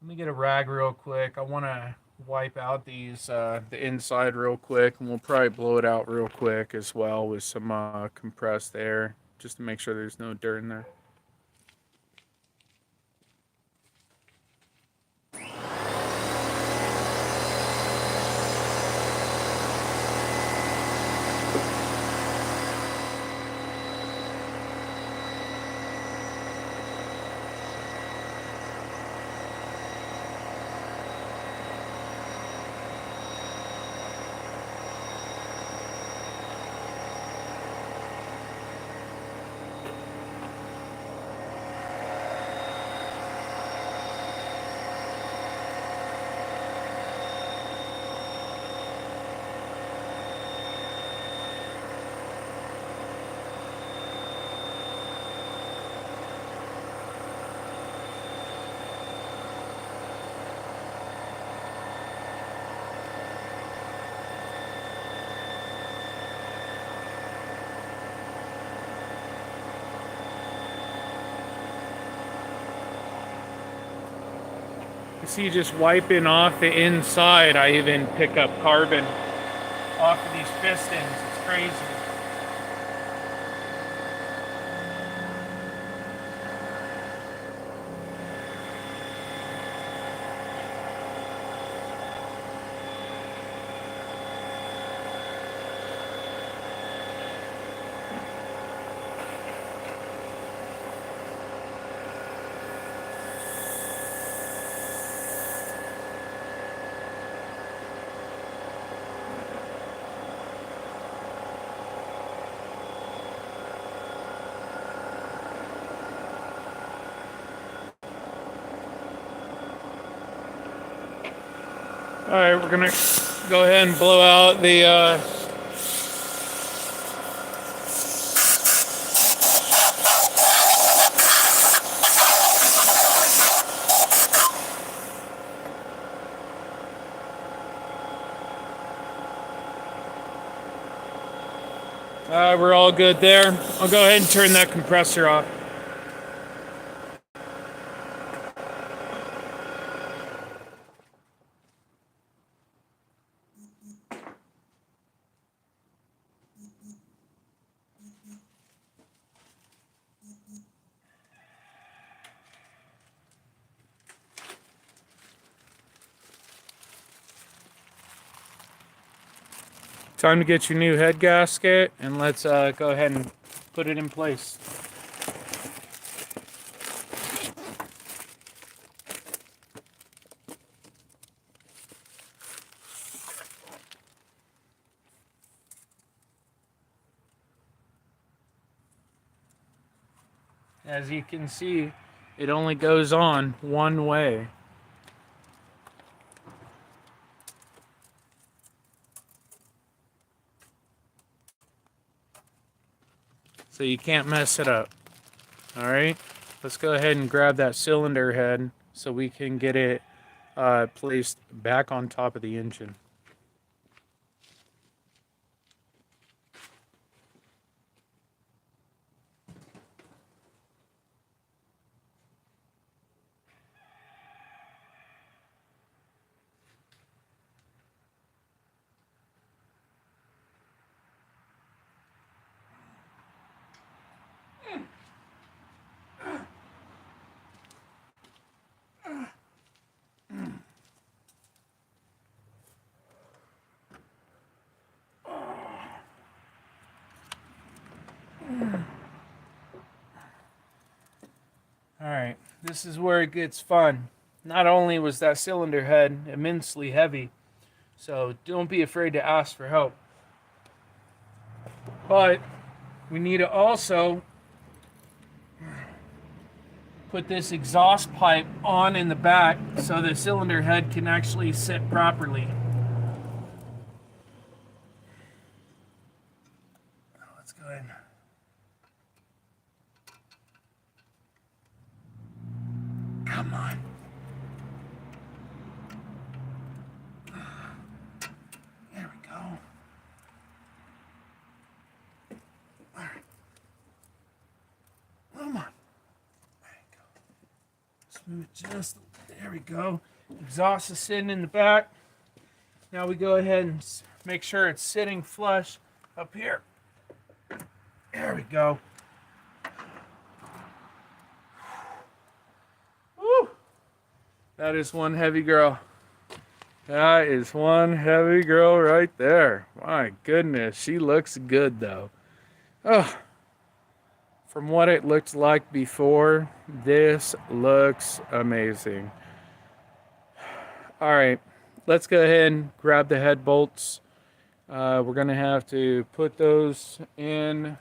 let me get a rag real quick. I want to wipe out these, the inside real quick, and we'll probably blow it out real quick as well with some compressed air, just to make sure there's no dirt in there. You see, just wiping off the inside, I even pick up carbon off of these pistons. It's crazy. All right, we're gonna go ahead and blow out the we're all good there. I'll go ahead and turn that compressor off. Time to get your new head gasket, and let's go ahead and put it in place. As you can see, it only goes on one way. So you can't mess it up. All right, let's go ahead and grab that cylinder head so we can get it placed back on top of the engine. Alright, this is where it gets fun. Not only was that cylinder head immensely heavy, so don't be afraid to ask for help. But we need to also put this exhaust pipe on in the back so the cylinder head can actually sit properly. Let's go ahead. Come on. There we go. All right. Come on. There you go. Smooth just. There we go. Exhaust is sitting in the back. Now we go ahead and make sure it's sitting flush up here. There we go. Woo! That is one heavy girl. That is one heavy girl right there. My goodness, she looks good though. Oh, from what it looked like before, this looks amazing. All right, let's go ahead and grab the head bolts. We're gonna have to put those in.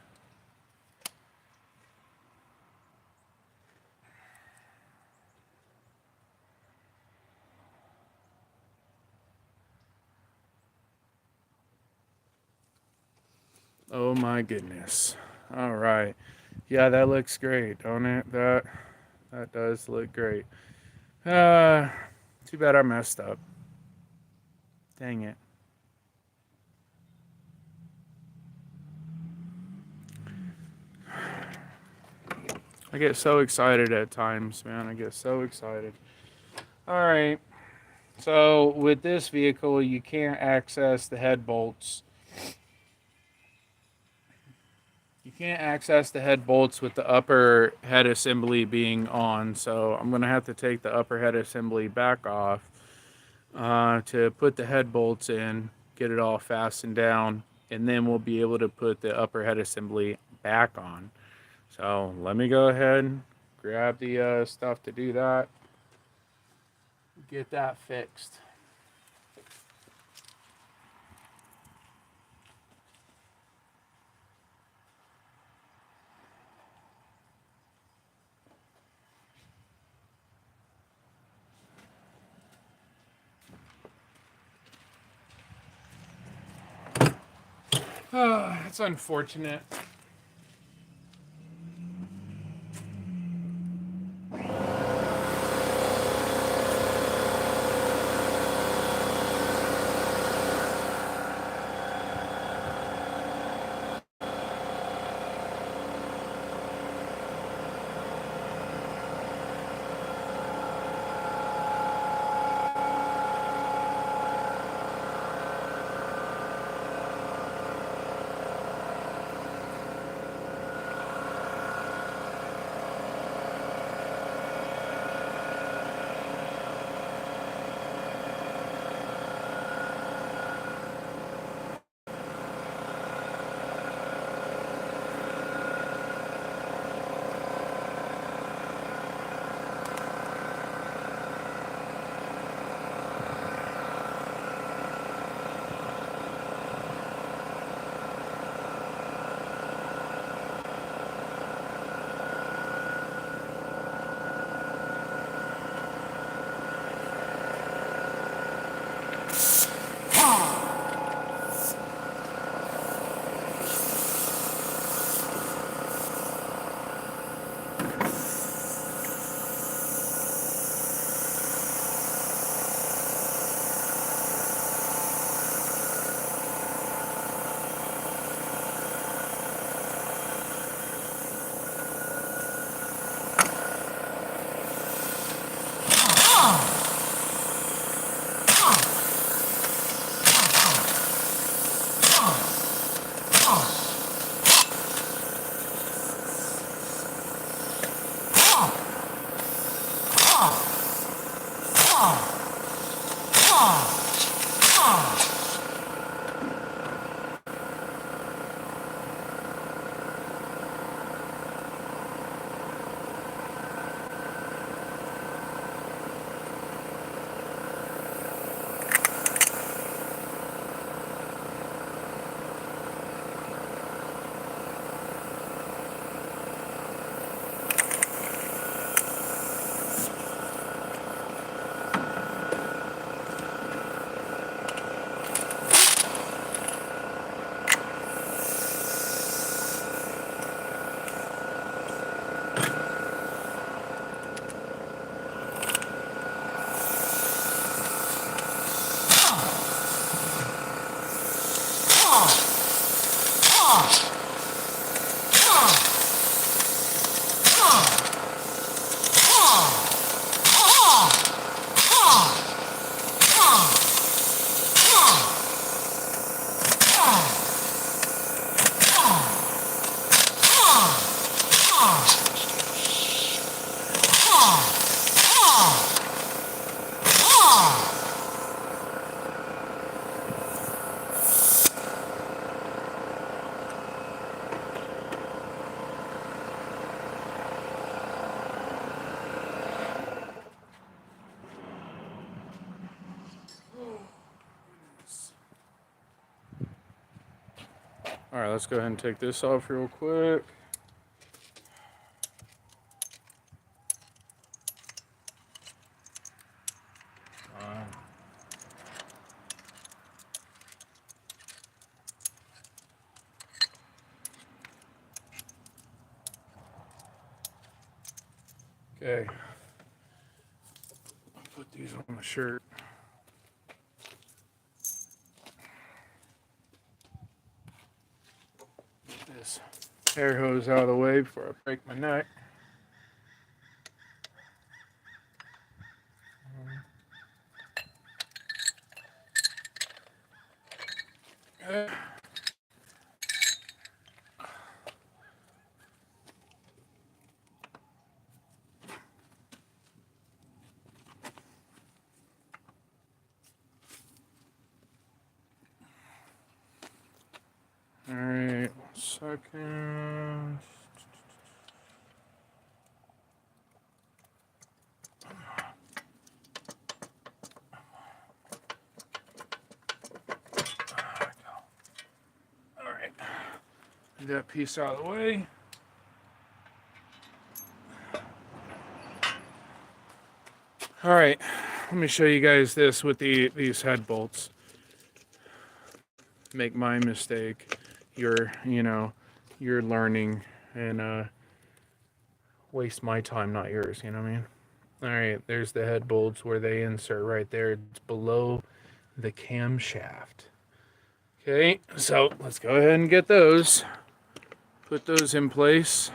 Oh my goodness. All right. Yeah, that looks great, don't it? That does look great. Too bad I messed up. Dang it. I get so excited at times, man. I get so excited. All right. So with this vehicle, you can't access the head bolts. You can't access the head bolts with the upper head assembly being on, so I'm going to have to take the upper head assembly back off to put the head bolts in, get it all fastened down, and then we'll be able to put the upper head assembly back on. So let me go ahead and grab the stuff to do that, get that fixed. Oh, that's unfortunate. All right, let's go ahead and take this off real quick. Okay. I'll put these on the shirt. Get this air hose out of the way before I break my neck. Okay. All right, 1 second. All right, get that piece out of the way. All right, let me show you guys this with these head bolts. Make my mistake. You're learning, and waste my time, not yours. You know what I mean? All right, there's the head bolts where they insert right there. It's below the camshaft. Okay, so let's go ahead and get those. Put those in place.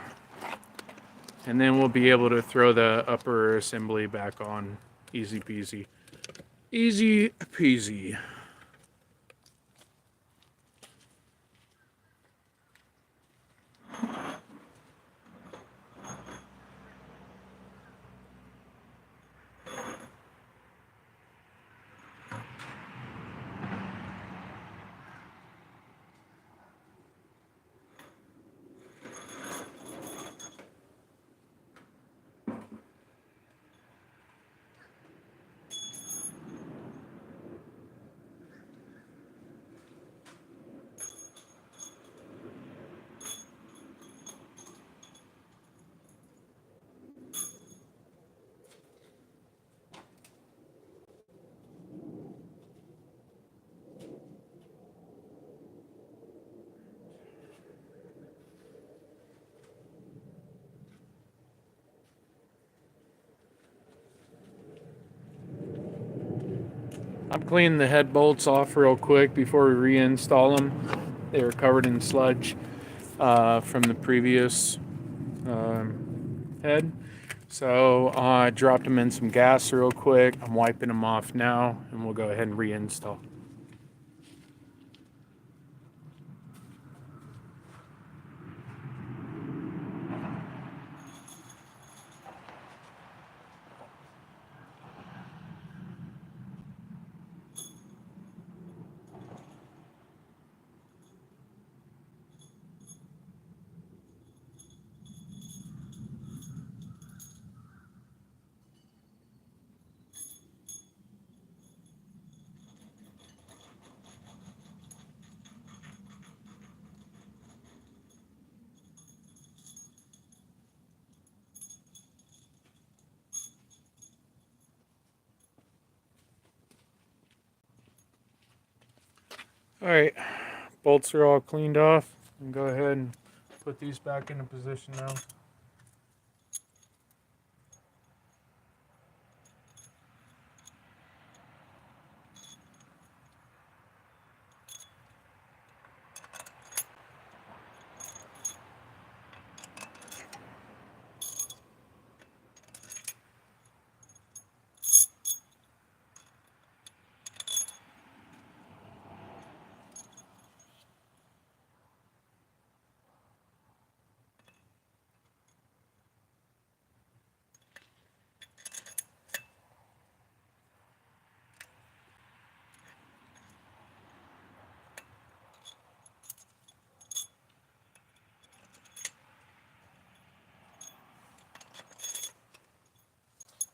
And then we'll be able to throw the upper assembly back on. Easy peasy. Easy peasy. I'm cleaning the head bolts off real quick before we reinstall them. They were covered in sludge from the previous head. So I dropped them in some gas real quick. I'm wiping them off now, and we'll go ahead and reinstall. Alright, bolts are all cleaned off. And go ahead and put these back into position now.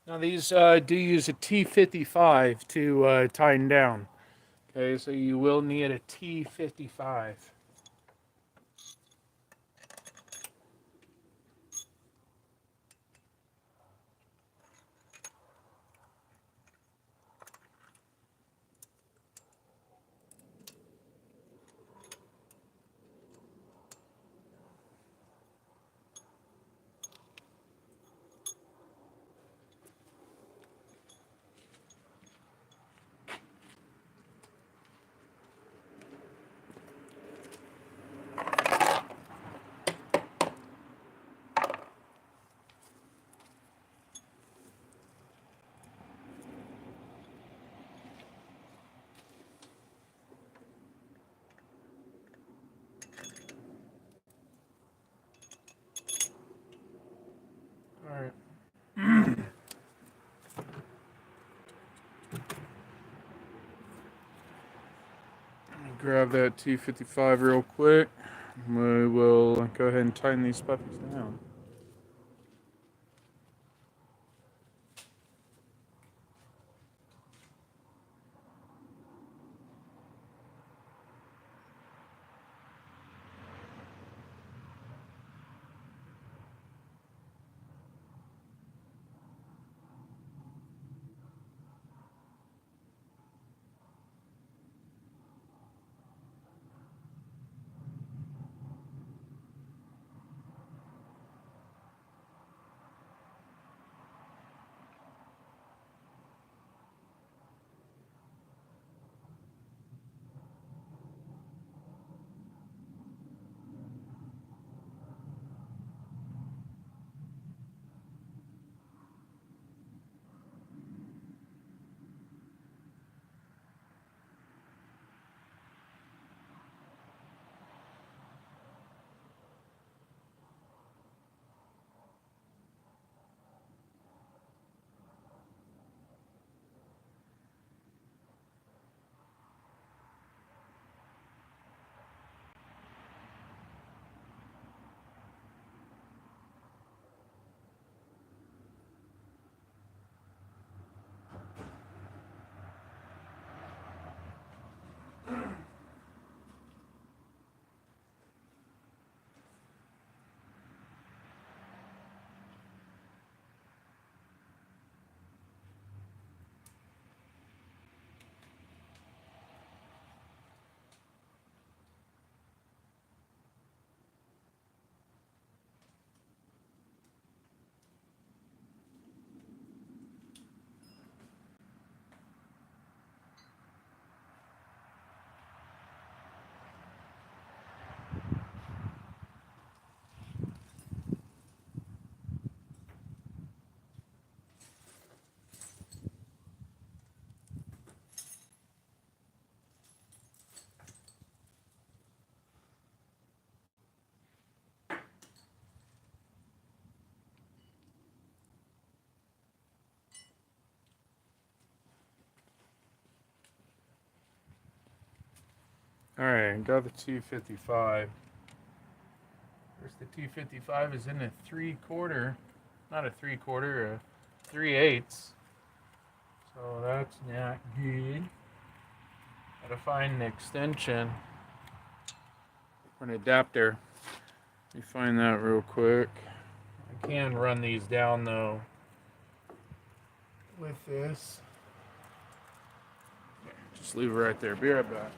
Now these do use a T55 to tighten down. Okay, so you will need a T55. Alright. Grab that T55 real quick. We will go ahead and tighten these puppies down. Alright, got the T55. First, the T55 is in a 3/4, not a 3/4, a 3/8. So that's not good. Gotta find an extension for an adapter. Let me find that real quick. I can run these down though with this. Just leave it right there. Be right back.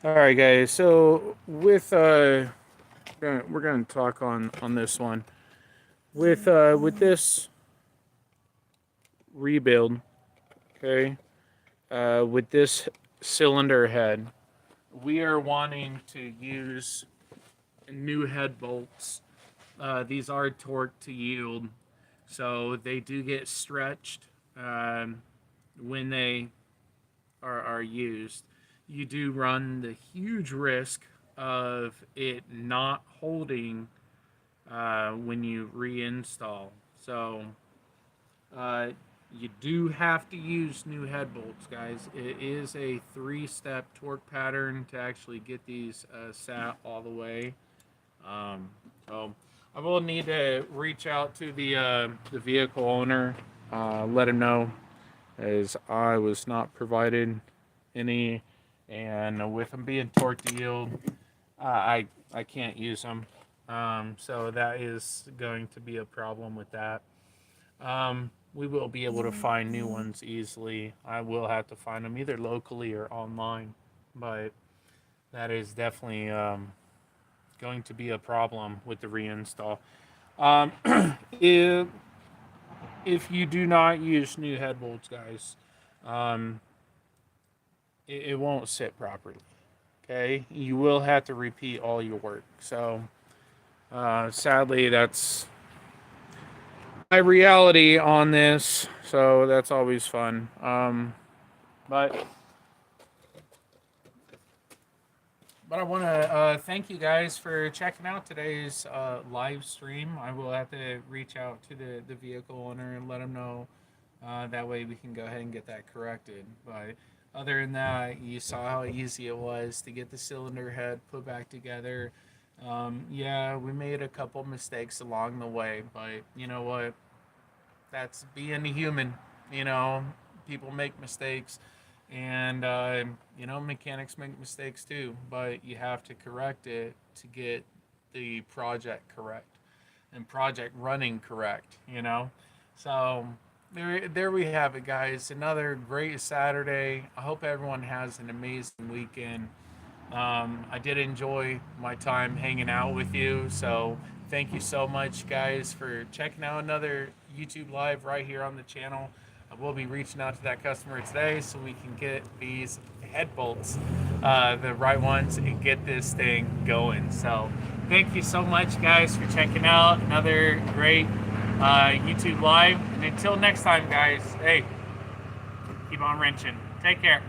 All right, guys. So with we're gonna talk on this one with this rebuild. Okay, with this cylinder head, we are wanting to use new head bolts. These are torqued to yield, so they do get stretched when they are used. You do run the huge risk of it not holding when you reinstall. So uh, you do have to use new head bolts, guys. It is a 3-step torque pattern to actually get these sat all the way. So I will need to reach out to the vehicle owner, let him know, as I was not provided any, and with them being torque to yield, I can't use them. So that is going to be a problem with that. We will be able to find new ones easily. I will have to find them either locally or online, but that is definitely going to be a problem with the reinstall. Um, if if you do not use new head bolts, guys, um, it won't sit properly. Okay, you will have to repeat all your work. So sadly, that's my reality on this. So that's always fun. But I want to thank you guys for checking out today's live stream. I will have to reach out to the vehicle owner and let him know. That way we can go ahead and get that corrected. But other than that, you saw how easy it was to get the cylinder head put back together. Yeah, we made a couple mistakes along the way, but you know what? That's being a human. You know, people make mistakes, and mechanics make mistakes too. But you have to correct it to get the project correct and project running correct. So there we have it, guys. Another great Saturday. I hope everyone has an amazing weekend. I did enjoy my time hanging out with you. So thank you so much, guys, for checking out another YouTube live right here on the channel. I will be reaching out to that customer today so we can get these head bolts, the right ones, and get this thing going. So thank you so much, guys, for checking out another great YouTube live. And until next time, guys, hey, keep on wrenching. Take care.